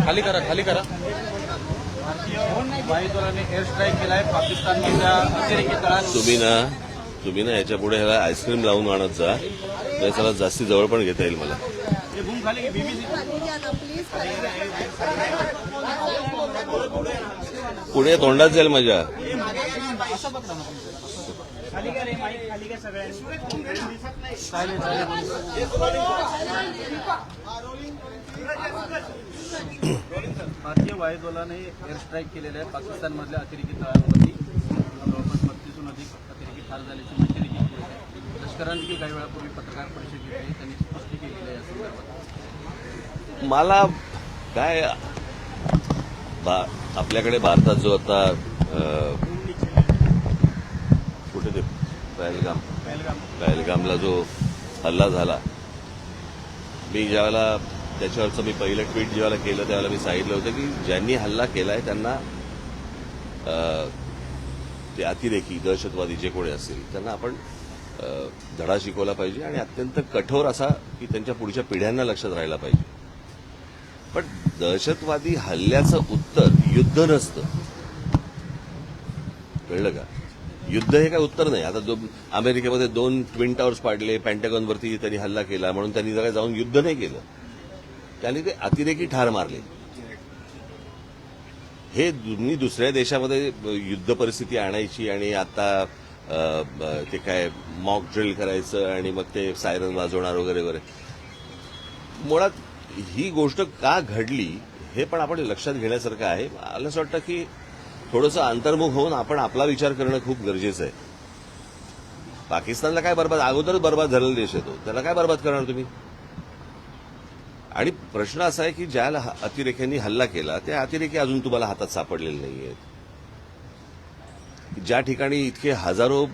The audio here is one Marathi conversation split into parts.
खाली करा खाली करा. भारतीय वायुदलाने एअर स्ट्राईक केलाय पाकिस्तानमधल्या अतिरेकी तळांवर. तुम्ही ना याच्या पुढे ह्याला आईस्क्रीम लावून आणत जा, त्याला जास्ती जवळ पण घेता येईल मला. पुढे तोंडात जाईल माझ्या. भारतीय वायुदलाने एअर स्ट्राईक केलेल्या आहे पाकिस्तानमधल्या अतिरेकी तळांवरती. जवळपास 32हून अधिक अतिरेकी ठार झाल्याची माहिती देखील मिळत आहे. लष्कराने काही वेळापूर्वी पत्रकार परिषद घेतली, त्यांनी स्पष्ट केलेलं आहे या संदर्भात. मला काय आपल्याकडे भारतात जो आता कुठे ते पहलगामला जो हल्ला झाला, मी ज्यावेळेला त्याच्यावरचं मी पहिलं ट्विट जेव्हा केलं त्यावेळेला मी सांगितलं होतं की ज्यांनी हल्ला केलाय त्यांना ते अतिरेकी दहशतवादी जे कोणी असतील त्यांना आपण धडा शिकवला पाहिजे आणि अत्यंत कठोर असा की त्यांच्या पुढच्या पिढ्यांना लक्षात राहायला पाहिजे. पण दहशतवादी हल्ल्याचं उत्तर युद्ध नसतं, कळलं का? युद्ध हे काय उत्तर नाही. आता अमेरिकेमध्ये 2 ट्विन टावर्स पाडले, पेंटागॉनवरती त्यांनी हल्ला केला म्हणून त्यांनी जरा जाऊन युद्ध नाही केलं, त्यांनी ते अतिरेकी ठार मारले. हे तुम्ही दुसऱ्या देशामध्ये युद्ध परिस्थिती आणायची आणि आता ते काय मॉक ड्रिल करायचं आणि मग ते सायरन वाजवणार वगैरे वगैरे. मुळात ही गोष्ट का घडली हे पण आपण लक्षात घेण्यासारखं आहे. मला असं वाटतं की थोडंसं अंतर्मुख होऊन आपण आपला विचार करणं खूप गरजेचं आहे. पाकिस्तानला काय अगोदरच बर्बाद झालेला देश आहे तो, त्याला काय बर्बाद करणार तुम्ही? आणि प्रश्न असा आहे की ज्या अतिरेक्यांनी हल्ला केला त्या अतिरेकी अजून तुम्हाला हातात सापडलेले नाहीयेत. ज्या ठिकाणी इतके हजारो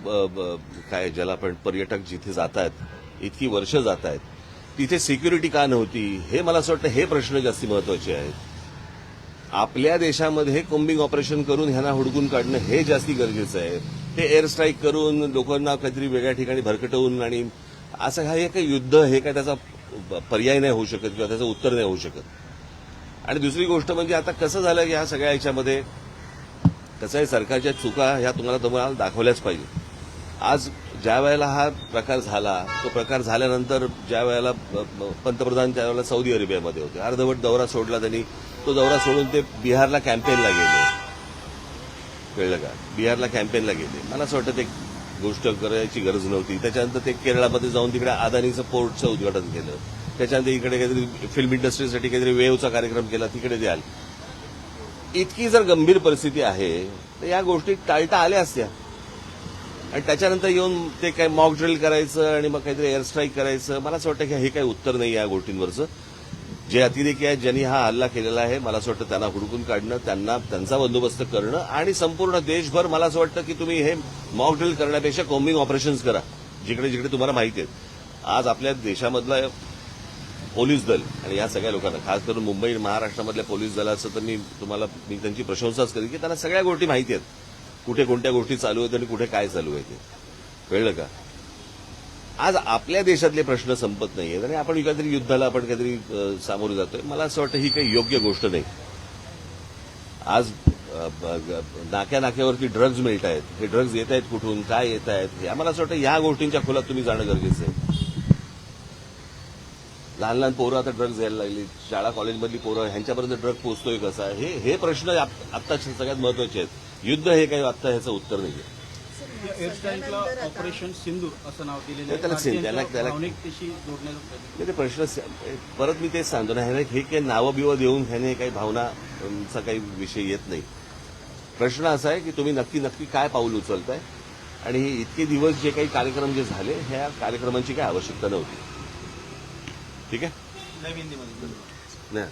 काय ज्याला आपण पर्यटक जिथे जात आहेत, इतकी वर्ष जात आहेत, तिथे सिक्युरिटी का नव्हती हे मला असं वाटतं हे प्रश्न जास्ती महत्वाचे आहेत. आपल्या देशामध्ये कोम्बिंग ऑपरेशन करून ह्यांना हुडकून काढणं हे जास्ती गरजेचं आहे. ते एअर स्ट्राईक करून लोकांना काहीतरी वेगळ्या ठिकाणी भरकटवून आणि असं हे काही युद्ध हे काय त्याचा पर्याय नाही होऊ शकत किंवा त्याचं उत्तर नाही होऊ शकत. आणि दुसरी गोष्ट म्हणजे आता कसं झालं की ह्या सगळ्या याच्यामध्ये कसं आहे, सरकारच्या चुका ह्या तुम्हाला दाखवल्याच पाहिजे. आज ज्या वेळेला हा प्रकार झाला, तो प्रकार झाल्यानंतर ज्या वेळेला पंतप्रधान त्यावेळेला सौदी अरेबियामध्ये होते, अर्धवट दौरा सोडला त्यांनी. तो दौरा सोडून ते बिहारला कॅम्पेनला गेले, कळलं का? बिहारला कॅम्पेनला गेले. मला असं वाटतं ते गोष्ट करायची गरज नव्हती. त्याच्यानंतर ते केरळमध्ये जाऊन तिकडे अदानीचं पोर्टचं उद्घाटन केलं. त्याच्यानंतर इकडे काहीतरी फिल्म इंडस्ट्रीसाठी काहीतरी वेव्हचा कार्यक्रम केला, तिकडे द्याल. इतकी जर गंभीर परिस्थिती आहे तर या गोष्टी टाळता आल्या असत्या. आणि त्याच्यानंतर येऊन ते काय मॉक ड्रिल करायचं आणि मग काहीतरी एअर स्ट्राईक करायचं, मला असं वाटतं की हे काही उत्तर नाही या गोष्टींवरचं. जे अतिरेकी आहेत ज्यांनी हा हल्ला केलेला आहे, मला असं वाटतं त्यांना हुडकून काढणं, त्यांचा बंदोबस्त करणं आणि संपूर्ण देशभर मला असं वाटतं की तुम्ही हे मॉक ड्रिल करण्यापेक्षा कॉम्बिंग ऑपरेशन्स करा जिकडे जिकडे तुम्हाला माहिती आहेत. आज आपल्या देशामधलं पोलीस दल आणि या सगळ्या लोकांना, खास करून मुंबई महाराष्ट्रामधल्या पोलीस दलाचं तर मी त्यांची प्रशंसाच करेन की त्यांना सगळ्या गोष्टी माहिती आहेत, कुठे कोणत्या गोष्टी चालू आहेत आणि कुठे काय चालू आहे ते, कळलं का? आज आपल्या देशातले प्रश्न संपत नाहीयेत आणि आपण काहीतरी युद्धाला आपण काहीतरी सामोरे जातोय. मला असं वाटतं ही काही योग्य गोष्ट नाही. आज नाक्यावरती ड्रग्ज मिळत आहेत, हे ड्रग्ज येत आहेत कुठून, काय येत आहेत, मला असं वाटतं ह्या गोष्टींच्या खोलात तुम्ही जाणं गरजेचं आहे. लहान लहान पोरं आता ड्रग्ज यायला लागली, शाळा कॉलेजमधली पोरं, ह्यांच्यापर्यंत ड्रग पोहोचतोय कसा, हे प्रश्न आत्ता सगळ्यात महत्वाचे आहेत. युद्ध हे काही आत्ता ह्याचं उत्तर नाही आहे. एअर स्ट्राईकला ऑपरेशन सिंदूर असं नाव दिलेलं आहे. ते प्रश्न परत मी तेच सांगतो ना, हे काही नावं बिवं देऊन ह्याने काही भावनाचा काही विषय येत नाही. प्रश्न असा आहे की तुम्ही नक्की काय पाऊल उचलताय आणि हे इतके दिवस जे काही कार्यक्रम जे झाले ह्या कार्यक्रमांची काही आवश्यकता नव्हती. ठीक आहे. नवीन नाही